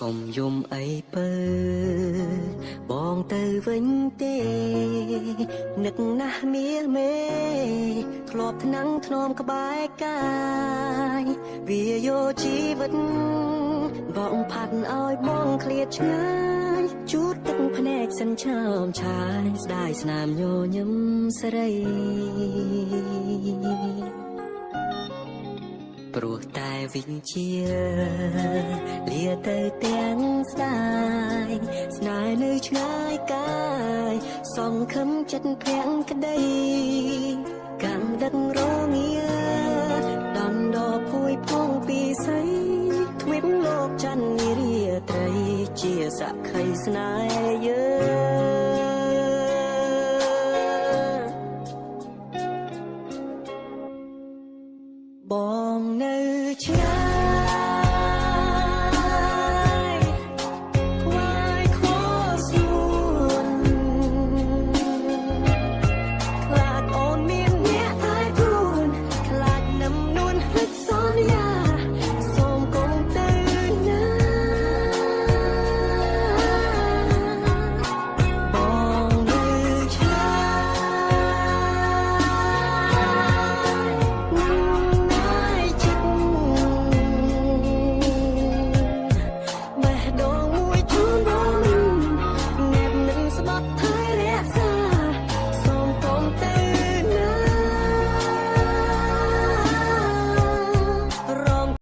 កុំយំអីពើបងទៅវិញទេនឹកណាស់មាសមេធ្លាប់ថ្នាំងធ្នមក្បែរកាយវាយកជីវិតបងផាត់ឲ្យបងឃ្លាតឆ្ងាយជូតទឹកភ្នែកសិនឆោមឆាយស្ដាយស្នាមញញឹមស្រីព្រោះតែវិជ្ជាលាទៅទាំងស្ដាយស្នេហ៍នៅឆ្ងាយកាយសង្ឃឹមចិត្តភាំងក្តីកាន់ដឹករងាដំដភួយផងពីស័យទ្វេបលោកច័ន្ទនារាត្រីជាសក្ខីស្នេហ៍យើ